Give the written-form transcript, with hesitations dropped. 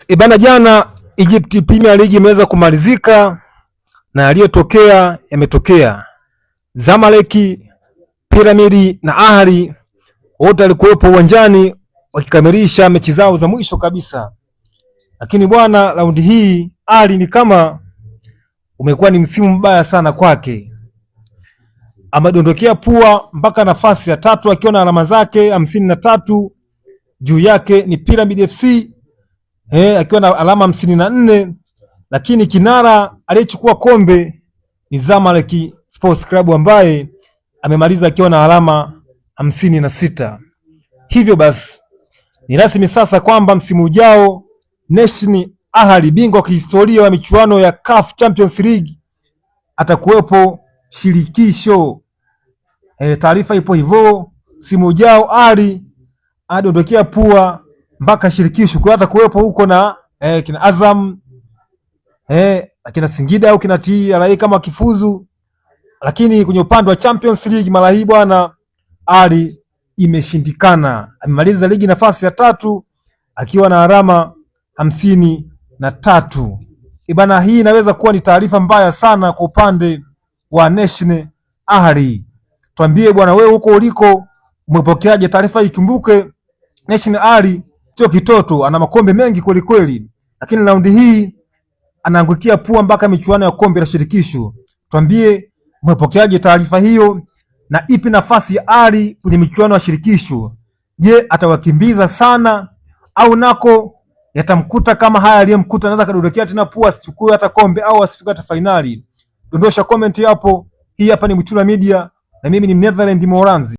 Ibana, jana Egypt Premier League imeweza kumalizika na yaliyotokea yametokea. Zamalek, Piramidi na Ahli wote walikuwepo uwanjani wakikamilisha mechi zao za mwisho kabisa. Lakini bwana, raundi hii Ahli ni kama umekuwa ni msimu mbaya sana kwake. Amedondokea pua mpaka nafasi ya 3 akiwa na alama zake 53. Juu yake ni Pyramid FC akiwa na alama 54, lakini kinara aliyechukua kombe ni Zamalek Sports Club ambaye amemaliza akiwa na alama 56. Hivyo basi ni rasmi sasa kwamba msimu ujao National Ahli, bingwa kihistoria wa michuano ya CAF Champions League, atakuwepo shirikisho. Taarifa ipo hivyo, msimu ujao Ahli adondokea pua mpaka shirikisho, kwa hata kuwepo huko na kina Azam kina Singida au kina TRA kama kifuzu. Lakini kwenye upande wa Champions League mara hii bwana, Ahli imeshindikana. Amemaliza ligi nafasi ya 3 akiwa na alama 53. Ibana, hii inaweza kuwa ni taarifa mbaya sana kwa upande wa National Ahli. Tuambie bwana, wewe huko uliko umepokeaje taarifa hii? Kumbuke National Ahli sio kitoto, ana makombe mengi kweli kweli, lakini raundi hii anaangukia pua mpaka michuano ya kombe la shirikisho. Tuambie umepokeaje taarifa hiyo, na ipi nafasi ya Ahli kwenye michuano ya shirikisho? Je, atawakimbiza sana au nako yatamkuta kama haya aliyemkuta, anaweza kadondokea tena pua asichukue hata kombe au asifike hata finali? Dondosha comment hapo. Hii hapa ni Mchula Media na mimi ni Netherland Moranzi.